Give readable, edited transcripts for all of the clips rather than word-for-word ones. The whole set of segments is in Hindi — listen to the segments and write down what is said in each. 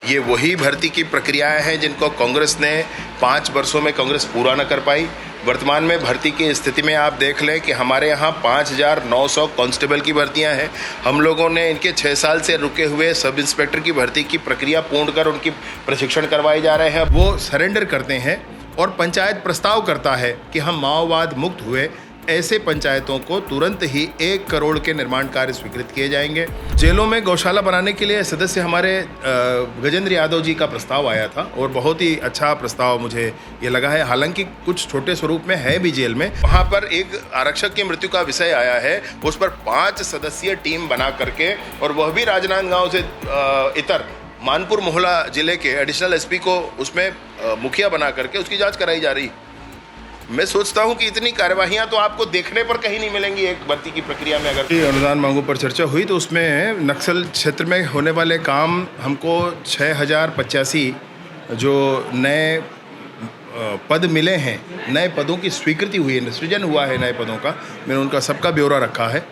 ये वही भर्ती की प्रक्रियाएं हैं जिनको कांग्रेस ने 5 वर्षों में कांग्रेस पूरा न कर पाई। वर्तमान में भर्ती की स्थिति में आप देख लें कि हमारे यहाँ 5,900 कांस्टेबल की भर्तियां हैं। हम लोगों ने इनके 6 साल से रुके हुए सब इंस्पेक्टर की भर्ती की प्रक्रिया पूर्ण कर उनकी प्रशिक्षण करवाए जा रहे हैं। वो सरेंडर करते हैं और पंचायत प्रस्ताव करता है कि हम माओवाद मुक्त हुए ऐसे पंचायतों को तुरंत ही 1 करोड़ के निर्माण कार्य स्वीकृत किए जाएंगे। जेलों में गौशाला बनाने के लिए सदस्य हमारे गजेंद्र यादव जी का प्रस्ताव आया था और बहुत ही अच्छा प्रस्ताव मुझे ये लगा है। हालांकि कुछ छोटे स्वरूप में है भी जेल में। वहाँ पर एक आरक्षक की मृत्यु का विषय आया है, उस पर 5 सदस्यीय टीम बना करके, और वह भी राजनांदगांव से इतर मानपुर मोहला जिले के एडिशनल एसपी को उसमें मुखिया बना करके उसकी जाँच कराई जा रही। मैं सोचता हूं कि इतनी कार्यवाहियां तो आपको देखने पर कहीं नहीं मिलेंगी एक भर्ती की प्रक्रिया में। अगर अनुदान मांगों पर चर्चा हुई तो उसमें नक्सल क्षेत्र में होने वाले काम हमको 6,085 जो नए पद मिले हैं, नए पदों की स्वीकृति हुई है, सृजन हुआ है नए पदों का। मैंने उनका सबका ब्यौरा रखा है।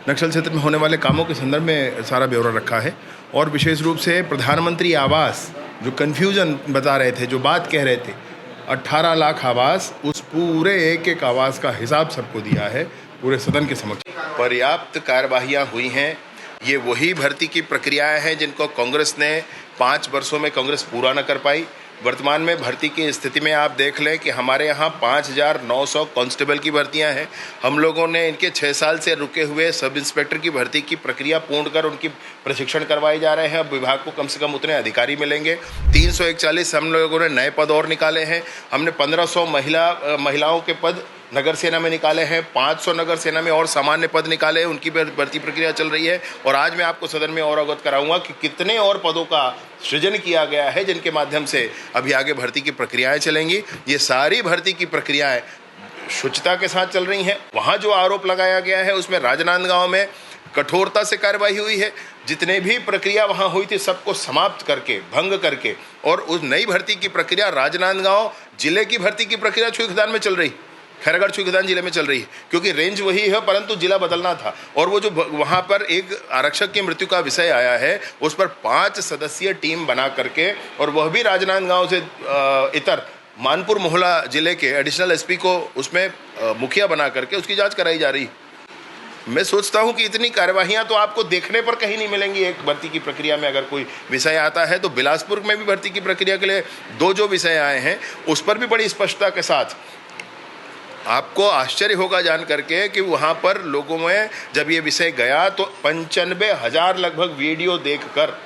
नक्सल क्षेत्र में होने वाले कामों के संदर्भ में सारा ब्यौरा रखा है। और विशेष रूप से प्रधानमंत्री आवास, जो कन्फ्यूजन बता रहे थे, जो बात कह रहे थे, 18 लाख आवास, उस पूरे एक आवास का हिसाब सबको दिया है पूरे सदन के समक्ष। पर्याप्त कार्यवाहियां हुई हैं। ये वही भर्ती की प्रक्रियाएं हैं जिनको कांग्रेस ने 5 वर्षों में कांग्रेस पूरा न कर पाई। वर्तमान में भर्ती की स्थिति में आप देख लें कि हमारे यहाँ 5,900 कांस्टेबल की भर्तियां हैं। हम लोगों ने इनके 6 साल से रुके हुए सब इंस्पेक्टर की भर्ती की प्रक्रिया पूर्ण कर उनकी प्रशिक्षण करवाए जा रहे हैं। अब विभाग को कम से कम उतने अधिकारी मिलेंगे। 341 हम लोगों ने नए पद और निकाले हैं। हमने 1,500 महिलाओं के पद नगर सेना में निकाले हैं। 500 नगर सेना में और सामान्य पद निकाले हैं, उनकी भर्ती प्रक्रिया चल रही है। और आज मैं आपको सदन में और अवगत कराऊंगा कि कितने और पदों का सृजन किया गया है जिनके माध्यम से अभी आगे भर्ती की प्रक्रियाएं चलेंगी। ये सारी भर्ती की प्रक्रियाएं शुचिता के साथ चल रही हैं। वहाँ जो आरोप लगाया गया है उसमें राजनांदगांव में कठोरता से कार्रवाई हुई है। जितने भी प्रक्रिया वहाँ हुई थी सबको समाप्त करके, भंग करके, और उस नई भर्ती की प्रक्रिया राजनांदगांव जिले की भर्ती की प्रक्रिया छुईखदान में चल रही, खैरागढ़ छुईखदान जिले में चल रही है, क्योंकि रेंज वही है परंतु जिला बदलना था। और वो जो वहाँ पर एक आरक्षक की मृत्यु का विषय आया है, उस पर 5 सदस्यीय टीम बना करके, और वह भी राजनांदगांव से इतर मानपुर मोहला जिले के एडिशनल एसपी को उसमें मुखिया बना करके उसकी जाँच कराई जा रही। मैं सोचता हूं कि इतनी कार्यवाहियां तो आपको देखने पर कहीं नहीं मिलेंगी एक भर्ती की प्रक्रिया में। अगर कोई विषय आता है तो बिलासपुर में भी भर्ती की प्रक्रिया के लिए 2 जो विषय आए हैं उस पर भी बड़ी स्पष्टता के साथ आपको आश्चर्य होगा जान करके कि वहाँ पर लोगों में जब ये विषय गया तो 95,000 लगभग वीडियो देखकर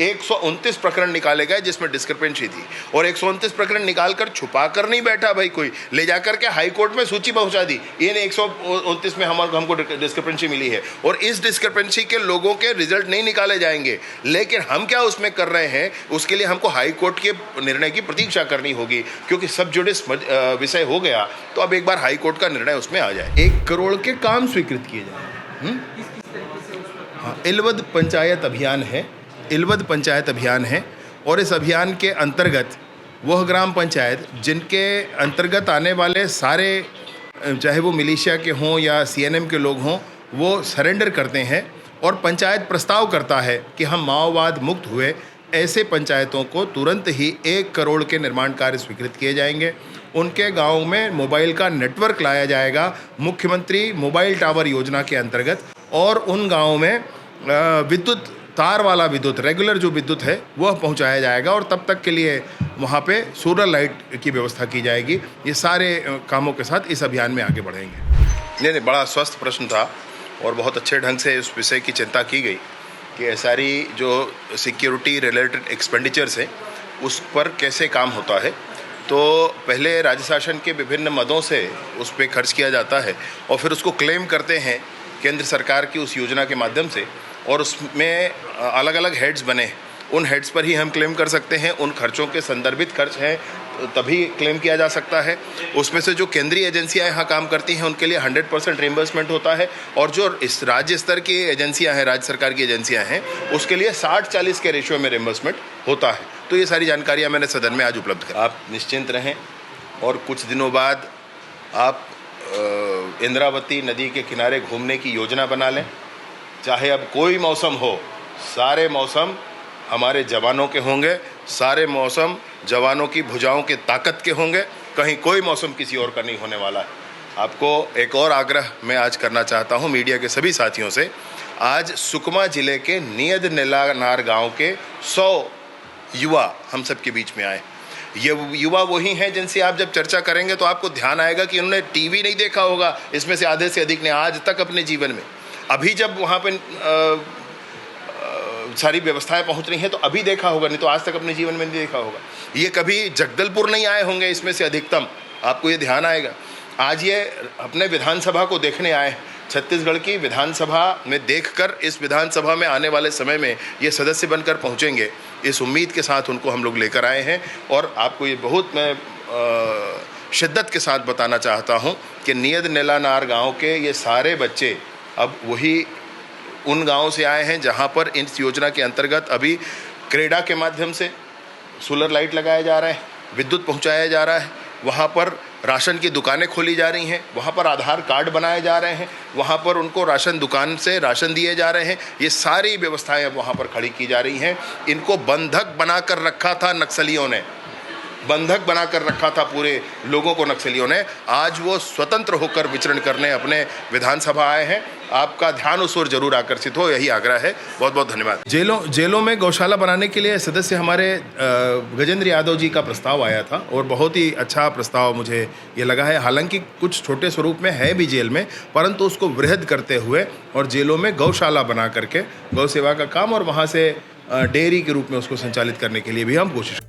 129 प्रकरण निकाले गए जिसमें डिस्क्रिपेंसी थी। और 129 प्रकरण निकालकर छुपा कर नहीं बैठा भाई कोई, ले जाकर के हाई कोर्ट में सूची पहुंचा दी। ये 129 में हमको डिस्क्रिपेंसी मिली है और इस डिस्क्रिपेंसी के लोगों के रिजल्ट नहीं निकाले जाएंगे। लेकिन हम क्या उसमें कर रहे हैं, उसके लिए हमको हाई कोर्ट के निर्णय की प्रतीक्षा करनी होगी, क्योंकि सब जुडिस विषय हो गया तो अब एक बार हाई कोर्ट का निर्णय उसमें आ जाए। 1 करोड़ के काम स्वीकृत किए जाए। हाँ, इलवद पंचायत अभियान है। इलवद पंचायत अभियान है और इस अभियान के अंतर्गत वह ग्राम पंचायत जिनके अंतर्गत आने वाले सारे, चाहे वो मिलिशिया के हों या सीएनएम के लोग हों, वो सरेंडर करते हैं और पंचायत प्रस्ताव करता है कि हम माओवाद मुक्त हुए ऐसे पंचायतों को तुरंत ही 1 करोड़ के निर्माण कार्य स्वीकृत किए जाएंगे। उनके गाँव में मोबाइल का नेटवर्क लाया जाएगा मुख्यमंत्री मोबाइल टावर योजना के अंतर्गत, और उन गाँवों में विद्युत, तार वाला विद्युत, रेगुलर जो विद्युत है वह पहुंचाया जाएगा और तब तक के लिए वहां पे सोलर लाइट की व्यवस्था की जाएगी। ये सारे कामों के साथ इस अभियान में आगे बढ़ेंगे। नहीं, बड़ा स्वस्थ प्रश्न था और बहुत अच्छे ढंग से उस विषय की चिंता की गई कि एसआरई जो सिक्योरिटी रिलेटेड एक्सपेंडिचर्स है उस पर कैसे काम होता है। तो पहले राज्य शासन के विभिन्न मदों से उस पर खर्च किया जाता है और फिर उसको क्लेम करते हैं केंद्र सरकार की उस योजना के माध्यम से, और उसमें अलग अलग हेड्स बने, उन हेड्स पर ही हम क्लेम कर सकते हैं। उन खर्चों के संदर्भित खर्च हैं तभी क्लेम किया जा सकता है। उसमें से जो केंद्रीय एजेंसियां यहाँ काम करती हैं उनके लिए 100% रिम्बर्समेंट होता है, और जो इस राज्य स्तर की एजेंसियां हैं, राज्य सरकार की एजेंसियां हैं, उसके लिए 60-40 के रेशियो में रिम्बर्समेंट होता है। तो ये सारी जानकारियाँ मैंने सदन में आज उपलब्ध कर। आप निश्चिंत रहें और कुछ दिनों बाद आप इंद्रावती नदी के किनारे घूमने की योजना बना लें। चाहे अब कोई मौसम हो, सारे मौसम हमारे जवानों के होंगे, सारे मौसम जवानों की भुजाओं के ताकत के होंगे, कहीं कोई मौसम किसी और का नहीं होने वाला है। आपको एक और आग्रह मैं आज करना चाहता हूं मीडिया के सभी साथियों से। आज सुकमा जिले के नियद नेलानार गांव के 100 युवा हम सब के बीच में आए। ये युवा वही हैं जिनसे आप जब चर्चा करेंगे तो आपको ध्यान आएगा कि उन्होंने टीवी नहीं देखा होगा, इसमें से आधे से अधिक ने आज तक अपने जीवन में। अभी जब वहाँ पे सारी व्यवस्थाएं पहुँच रही हैं तो अभी देखा होगा, नहीं तो आज तक अपने जीवन में नहीं देखा होगा। ये कभी जगदलपुर नहीं आए होंगे, इसमें से अधिकतम आपको ये ध्यान आएगा। आज ये अपने विधानसभा को देखने आए, छत्तीसगढ़ की विधानसभा में देखकर इस विधानसभा में आने वाले समय में ये सदस्य बनकर पहुंचेंगे, इस उम्मीद के साथ उनको हम लोग लेकर आए हैं। और आपको ये बहुत मैं शिद्दत के साथ बताना चाहता हूं कि नियद नेलानार गांव के ये सारे बच्चे अब वही उन गांवों से आए हैं जहां पर इस योजना के अंतर्गत अभी क्रेडा के माध्यम से सोलर लाइट लगाए जा रहे हैं, विद्युत पहुँचाया जा रहा है, वहाँ पर राशन की दुकानें खोली जा रही हैं, वहाँ पर आधार कार्ड बनाए जा रहे हैं, वहाँ पर उनको राशन दुकान से राशन दिए जा रहे हैं। ये सारी व्यवस्थाएं अब वहाँ पर खड़ी की जा रही हैं। इनको बंधक बनाकर रखा था नक्सलियों ने, बंधक बनाकर रखा था पूरे लोगों को नक्सलियों ने। आज वो स्वतंत्र होकर विचरण करने अपने विधानसभा आए हैं। आपका ध्यान उस ओर जरूर आकर्षित हो, यही आग्रह है। बहुत बहुत धन्यवाद। जेलों में गौशाला बनाने के लिए सदस्य हमारे गजेंद्र यादव जी का प्रस्ताव आया था और बहुत ही अच्छा प्रस्ताव मुझे ये लगा है। हालांकि कुछ छोटे स्वरूप में है भी जेल में, परंतु उसको वृहद करते हुए और जेलों में गौशाला बना करके गौ सेवा का काम और वहाँ से डेयरी के रूप में उसको संचालित करने के लिए भी हम कोशिश